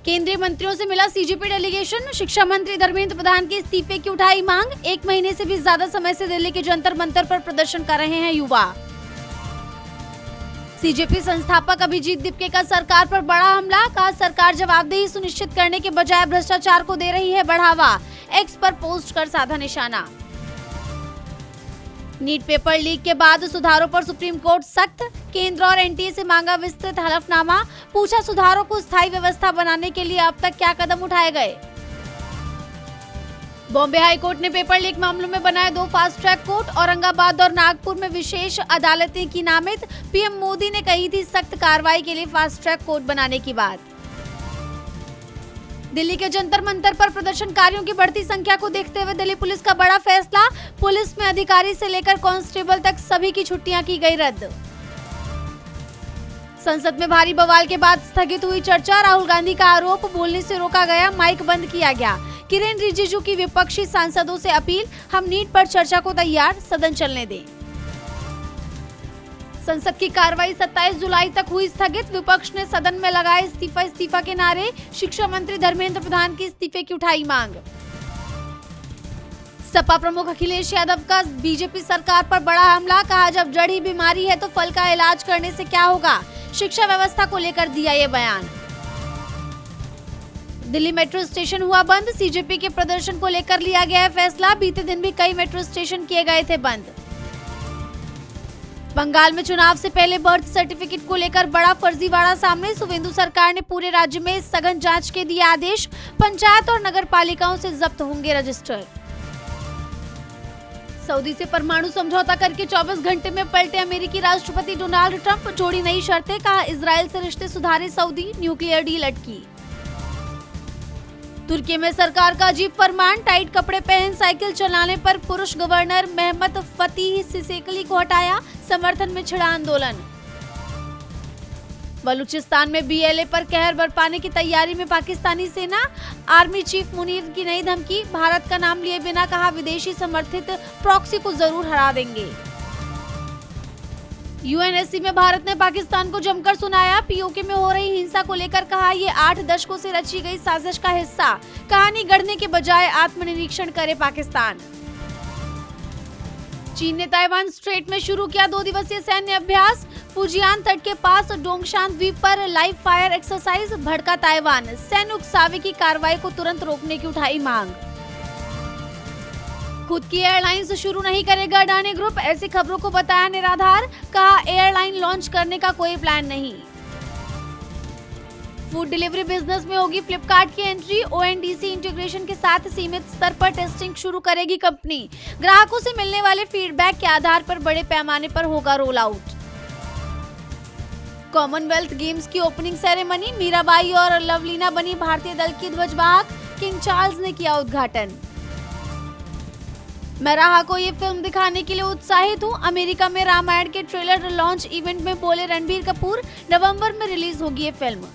केंद्रीय मंत्रियों से मिला सीजेपी डेलीगेशन। शिक्षा मंत्री धर्मेंद्र प्रधान के इस्तीफे की उठाई मांग। 1 महीने से भी ज्यादा समय से दिल्ली के जंतर मंतर पर प्रदर्शन कर रहे हैं युवा। सीजेपी संस्थापक अभिजीत दीपके का सरकार पर बड़ा हमला। कहा, सरकार जवाबदेही सुनिश्चित करने के बजाय भ्रष्टाचार को दे रही है बढ़ावा। एक्स पर पोस्ट कर साधा निशाना। नीट पेपर लीक के बाद सुधारों पर सुप्रीम कोर्ट सख्त। केंद्र और एनटीए से मांगा विस्तृत हलफनामा। पूछा, सुधारों को स्थायी व्यवस्था बनाने के लिए अब तक क्या कदम उठाए गए। बॉम्बे हाई कोर्ट ने पेपर लीक मामलों में बनाए 2 फास्ट ट्रैक कोर्ट। औरंगाबाद और नागपुर में विशेष अदालतें की नामित। पीएम मोदी ने कही थी सख्त कार्रवाई के लिए फास्ट ट्रैक कोर्ट बनाने की बात। दिल्ली के जंतर मंतर पर प्रदर्शनकारियों की बढ़ती संख्या को देखते हुए दिल्ली पुलिस का बड़ा फैसला। पुलिस में अधिकारी से लेकर कांस्टेबल तक सभी की छुट्टियां की गई रद्द। संसद में भारी बवाल के बाद स्थगित हुई चर्चा। राहुल गांधी का आरोप, बोलने से रोका गया, माइक बंद किया गया। किरेन रिजिजू की विपक्षी सांसदों से अपील, हम नीट पर चर्चा को तैयार, सदन चलने दें। संसद की कार्रवाई 27 जुलाई तक हुई स्थगित। विपक्ष ने सदन में लगाए इस्तीफा के नारे। शिक्षा मंत्री धर्मेंद्र प्रधान के इस्तीफे की उठाई मांग। सपा प्रमुख अखिलेश यादव का बीजेपी सरकार पर बड़ा हमला। कहा, जब जड़ ही बीमारी है तो फल का इलाज करने से क्या होगा। शिक्षा व्यवस्था को लेकर दिया ये बयान। दिल्ली मेट्रो स्टेशन हुआ बंद। सीजेपी के प्रदर्शन को लेकर लिया गया है फैसला। बीते दिन भी कई मेट्रो स्टेशन किए गए थे बंद। बंगाल में चुनाव से पहले बर्थ सर्टिफिकेट को लेकर बड़ा फर्जीवाड़ा सामने। शुवेंदु सरकार ने पूरे राज्य में सघन जांच के दिए आदेश। पंचायत और नगर पालिकाओं से जब्त होंगे रजिस्टर। सऊदी से परमाणु समझौता करके 24 घंटे में पलटे अमेरिकी राष्ट्रपति डोनाल्ड ट्रंप। जोड़ी नई शर्तें। कहा, इजराइल से रिश्ते सुधारे सऊदी, न्यूक्लियर डील अटकी। तुर्की में सरकार का अजीब फरमान। टाइट कपड़े पहन साइकिल चलाने पर पुरुष गवर्नर मेहमत फतीह सिसेकली को हटाया। समर्थन में छिड़ा आंदोलन। बलूचिस्तान में बीएलए पर कहर बरपाने की तैयारी में पाकिस्तानी सेना। आर्मी चीफ मुनीर की नई धमकी। भारत का नाम लिए बिना कहा, विदेशी समर्थित प्रॉक्सी को जरूर हरा देंगे। यूएनएससी में भारत ने पाकिस्तान को जमकर सुनाया। पीओके में हो रही हिंसा को लेकर कहा, ये 8 दशकों से रची गई साजिश का हिस्सा। कहानी गढ़ने के बजाय आत्मनिरीक्षण करे पाकिस्तान। चीन ने ताइवान स्ट्रेट में शुरू किया 2 दिवसीय सैन्य अभ्यास। फुजियान तट के पास डोंगशान द्वीप पर लाइव फायर एक्सरसाइज। भड़का ताइवान। सैन्य उकसावे की कार्रवाई को तुरंत रोकने की उठाई मांग। खुद की एयरलाइंस शुरू नहीं करेगा अडानी ग्रुप। ऐसी खबरों को बताया निराधार। कहा, एयरलाइन लॉन्च करने का कोई प्लान नहीं। फूड डिलीवरी बिजनेस में होगी फ्लिपकार्ट की एंट्री। ओएनडीसी इंटीग्रेशन के साथ सीमित स्तर पर टेस्टिंग शुरू करेगी कंपनी। ग्राहकों से मिलने वाले फीडबैक के आधार पर बड़े पैमाने पर होगा रोल आउट। कॉमनवेल्थ गेम्स की ओपनिंग सेरेमनी। मीराबाई और लवलीना बनी भारतीय दल की ध्वजवाहक। किंग चार्ल्स ने किया उद्घाटन। मैं राहा को ये फिल्म दिखाने के लिए उत्साहित हूँ। अमेरिका में रामायण के ट्रेलर लॉन्च इवेंट में बोले रणबीर कपूर। नवंबर में रिलीज होगी ये फिल्म।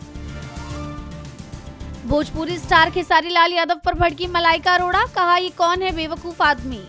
भोजपुरी स्टार खेसारी लाल यादव पर भड़की मलाइका अरोड़ा। कहा, ये कौन है बेवकूफ आदमी।